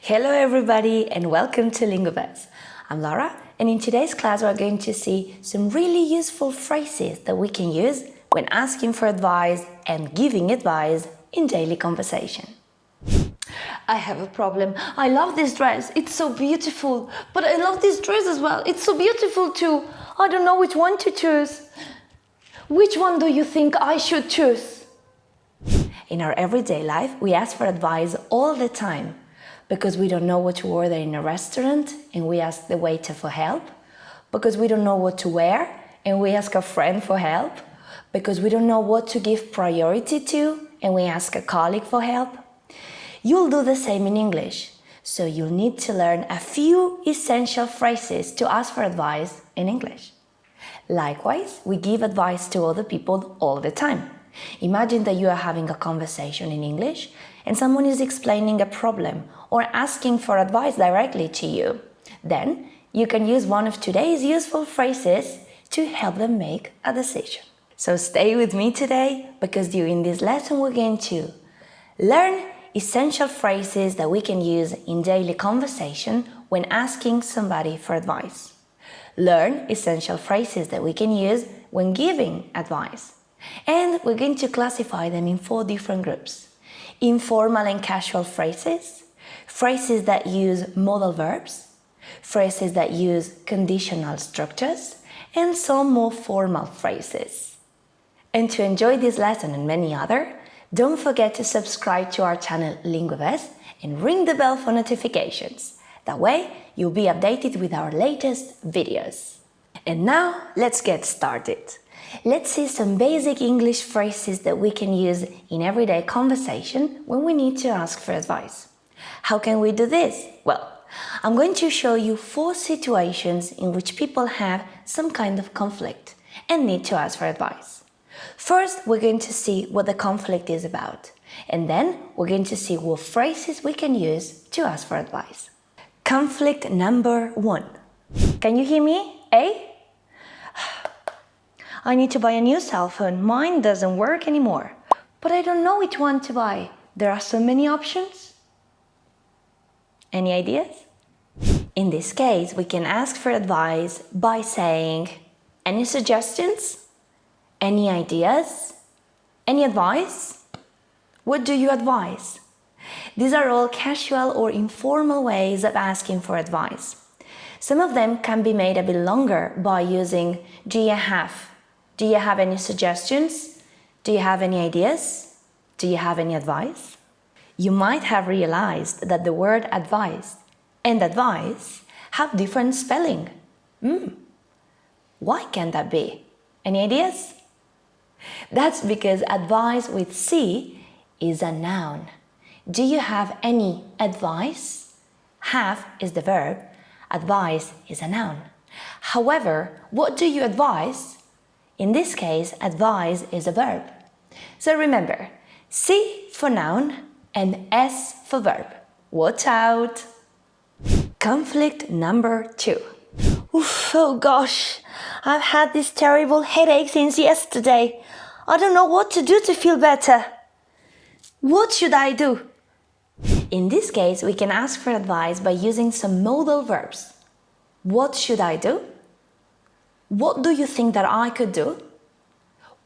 Hello everybody and welcome to Linguivers. I'm Laura and in today's class we're going to see some really useful phrases that we can use when asking for advice and giving advice in daily conversation. I have a problem. I love this dress. It's so beautiful. But I love this dress as well. It's so beautiful too. I don't know which one to choose. Which one do you think I should choose? In our everyday life, we ask for advice all the time because we don't know what to order in a restaurant and we ask the waiter for help, because we don't know what to wear and we ask a friend for help, because we don't know what to give priority to and we ask a colleague for help. You'll do the same in English, so you'll need to learn a few essential phrases to ask for advice in English. Likewise, we give advice to other people all the time. Imagine that you are having a conversation in English and someone is explaining a problem or asking for advice directly to you. Then you can use one of today's useful phrases to help them make a decision. So stay with me today because during this lesson we're going to learn essential phrases that we can use in daily conversation when asking somebody for advice. Learn essential phrases that we can use when giving advice. And we're going to classify them in 4 different groups. Informal and casual phrases, phrases that use modal verbs, phrases that use conditional structures, and some more formal phrases. And to enjoy this lesson and many other, don't forget to subscribe to our channel Linguivers and ring the bell for notifications. That way, you'll be updated with our latest videos. And now, let's get started. Let's see some basic English phrases that we can use in everyday conversation when we need to ask for advice. How can we do this? Well, I'm going to show you 4 situations in which people have some kind of conflict and need to ask for advice. First, we're going to see what the conflict is about, and then we're going to see what phrases we can use to ask for advice. Conflict number 1. Can you hear me? A? I need to buy a new cell phone. Mine doesn't work anymore. But I don't know which one to buy. There are so many options. Any ideas? In this case, we can ask for advice by saying, any suggestions? Any ideas? Any advice? What do you advise? These are all casual or informal ways of asking for advice. Some of them can be made a bit longer by using do you have? Do you have any suggestions? Do you have any ideas? Do you have any advice? You might have realized that the word advice and advice have different spelling. Why can that be? Any ideas? That's because advice with C is a noun. Do you have any advice? Have is the verb, advice is a noun. However, what do you advise? In this case, advise is a verb. So remember, C for noun and S for verb. Watch out! Conflict number 2. Oof, oh gosh, I've had this terrible headache since yesterday. I don't know what to do to feel better. What should I do? In this case, we can ask for advice by using some modal verbs. What should I do? What do you think that I could do?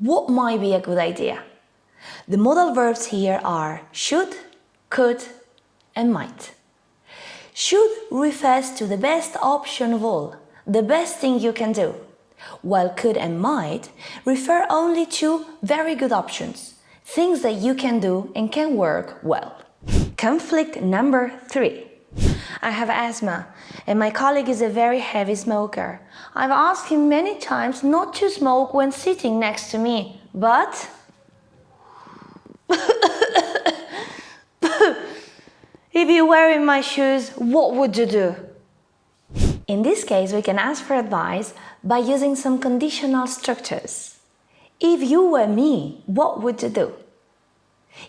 What might be a good idea? The modal verbs here are should, could, and might. Should refers to the best option of all, the best thing you can do, while could and might refer only to very good options, things that you can do and can work well. Conflict number 3. I have asthma and my colleague is a very heavy smoker. I've asked him many times not to smoke when sitting next to me, but... If you were in my shoes, what would you do? In this case, we can ask for advice by using some conditional structures. If you were me, what would you do?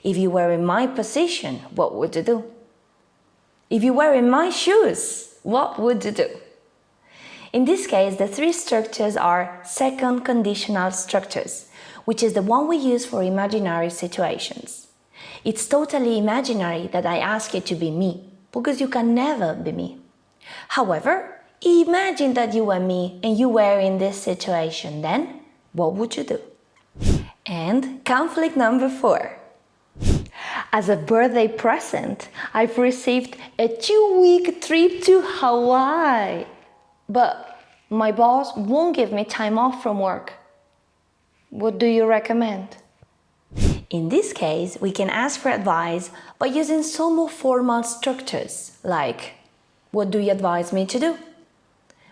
If you were in my position, what would you do? If you were in my shoes, what would you do? In this case, the 3 structures are second conditional structures, which is the one we use for imaginary situations. It's totally imaginary that I ask you to be me. because you can never be me. However, imagine that you were me and you were in this situation, then what would you do? And conflict number 4. As a birthday present, I've received a 2-week trip to Hawaii. But my boss won't give me time off from work. What do you recommend? In this case, we can ask for advice by using some more formal structures, like, what do you advise me to do?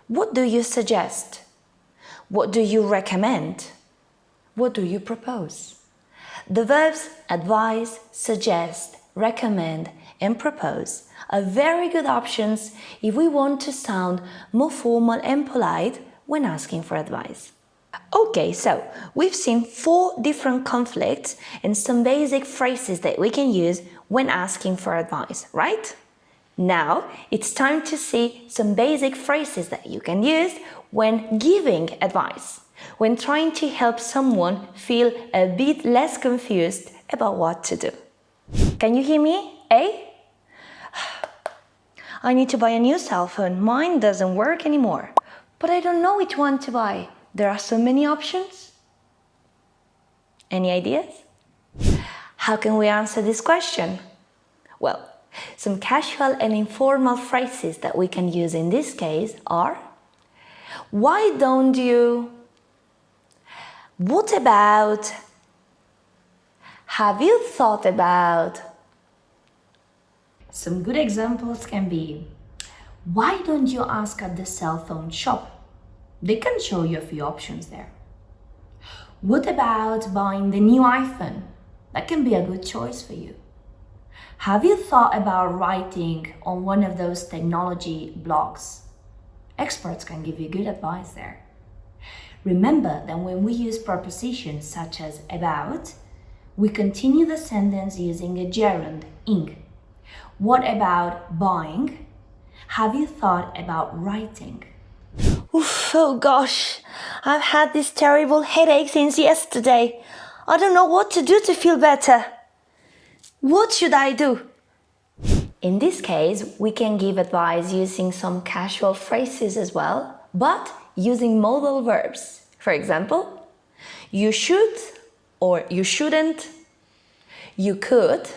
What do you suggest? What do you recommend? What do you propose? The verbs advise, suggest, recommend, and propose are very good options if we want to sound more formal and polite when asking for advice. Okay, so we've seen 4 different conflicts and some basic phrases that we can use when asking for advice, right? Now it's time to see some basic phrases that you can use when giving advice, when trying to help someone feel a bit less confused about what to do. Can you hear me? I need to buy a new cell phone. Mine doesn't work anymore. But I don't know which one to buy. There are so many options. Any ideas? How can we answer this question? Well, some casual and informal phrases that we can use in this case are: why don't you? What about? Have you thought about? Some good examples can be: why don't you ask at the cell phone shop? They can show you a few options there. What about buying the new iPhone? That can be a good choice for you. Have you thought about writing on one of those technology blogs? Experts can give you good advice there. Remember that when we use prepositions such as about, we continue the sentence using a gerund, ing. What about buying? Have you thought about writing? Oof, oh gosh, I've had this terrible headache since yesterday. I don't know what to do to feel better. What should I do? In this case, we can give advice using some casual phrases as well, but using modal verbs. For example, you should or you shouldn't, you could.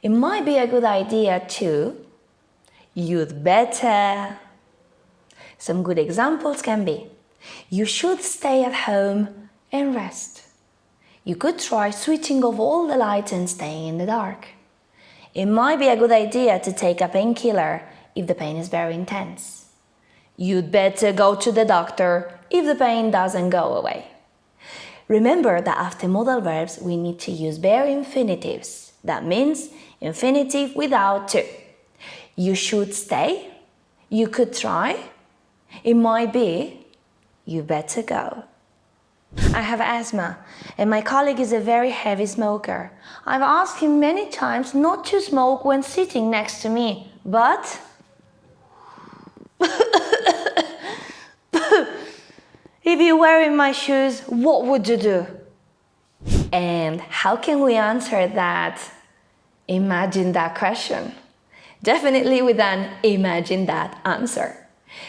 It might be a good idea to, you'd better. Some good examples can be: you should stay at home and rest. You could try switching off all the lights and staying in the dark. It might be a good idea to take a painkiller if the pain is very intense. You'd better go to the doctor if the pain doesn't go away. Remember that after modal verbs, we need to use bare infinitives. That means infinitive without to. You should stay. You could try. It might be, you better go. I have asthma, and my colleague is a very heavy smoker. I've asked him many times not to smoke when sitting next to me, but... If you were in my shoes, what would you do? And how can we answer that imagine that question? Definitely with an imagine that answer.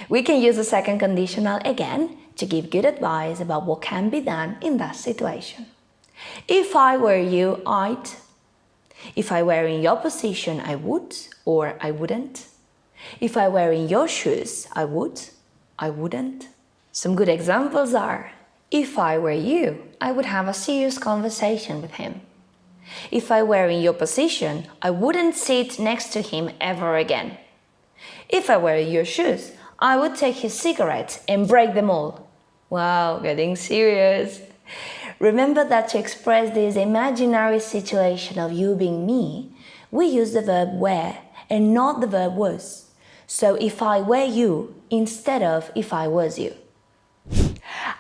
We can use the second conditional again to give good advice about what can be done in that situation. If I were you, I'd. If I were in your position, I would or I wouldn't. If I were in your shoes, I would, I wouldn't. Some good examples are: if I were you, I would have a serious conversation with him. If I were in your position, I wouldn't sit next to him ever again. If I were in your shoes, I would take his cigarettes and break them all. Wow, getting serious. Remember that to express this imaginary situation of you being me, we use the verb were and not the verb was. So if I were you instead of if I was you.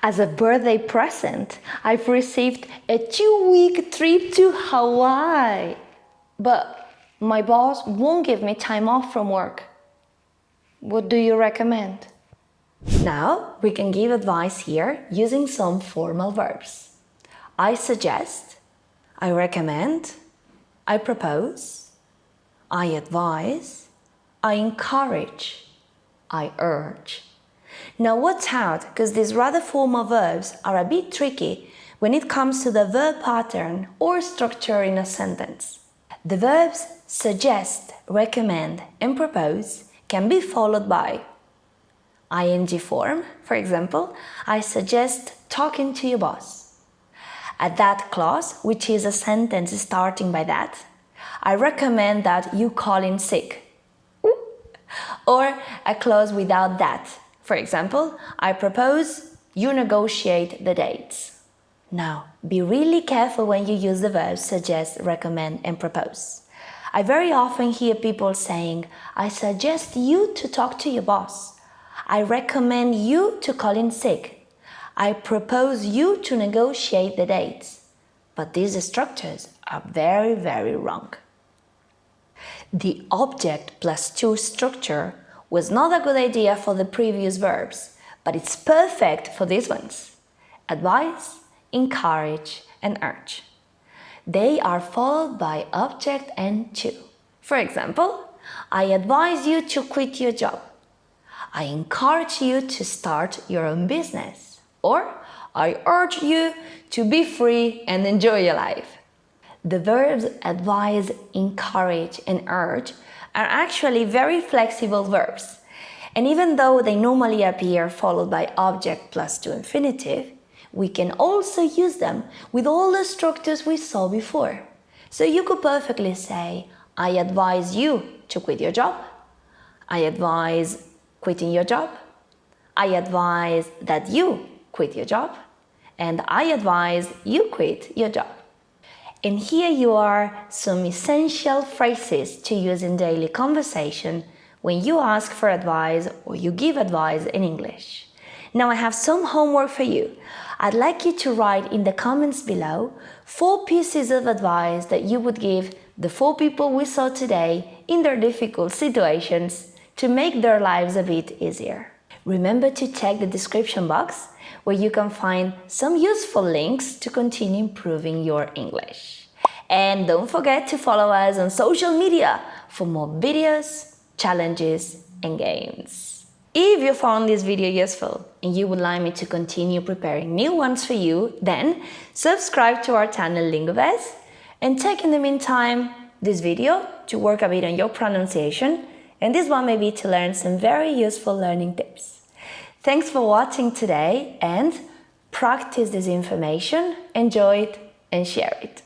As a birthday present, I've received a 2-week trip to Hawaii. But my boss won't give me time off from work. What do you recommend? Now we can give advice here using some formal verbs. I suggest, I recommend, I propose, I advise, I encourage, I urge. Now watch out, because these rather formal verbs are a bit tricky when it comes to the verb pattern or structure in a sentence. The verbs suggest, recommend, and propose can be followed by ing form. For example, I suggest talking to your boss. A that clause, which is a sentence starting by that, I recommend that you call in sick. Or a clause without that. For example, I propose you negotiate the dates. Now, be really careful when you use the verbs suggest, recommend, and propose. I very often hear people saying, I suggest you to talk to your boss. I recommend you to call in sick. I propose you to negotiate the dates. But these structures are very, very wrong. The object plus to structure was not a good idea for the previous verbs, but it's perfect for these ones. Advise, encourage, and urge. They are followed by object and to. For example, I advise you to quit your job. I encourage you to start your own business. Or I urge you to be free and enjoy your life. The verbs advise, encourage, and urge are actually very flexible verbs. And even though they normally appear followed by object plus to infinitive, we can also use them with all the structures we saw before. So you could perfectly say, I advise you to quit your job. I advise quitting your job. I advise that you quit your job. And I advise you quit your job. And here you are some essential phrases to use in daily conversation when you ask for advice or you give advice in English. Now I have some homework for you. I'd like you to write in the comments below 4 pieces of advice that you would give the 4 people we saw today in their difficult situations to make their lives a bit easier. Remember to check the description box where you can find some useful links to continue improving your English. And don't forget to follow us on social media for more videos, challenges, and games. If you found this video useful and you would like me to continue preparing new ones for you, then subscribe to our channel Linguivers and take in the meantime this video to work a bit on your pronunciation and this one maybe to learn some very useful learning tips. Thanks for watching today and practice this information, enjoy it and share it.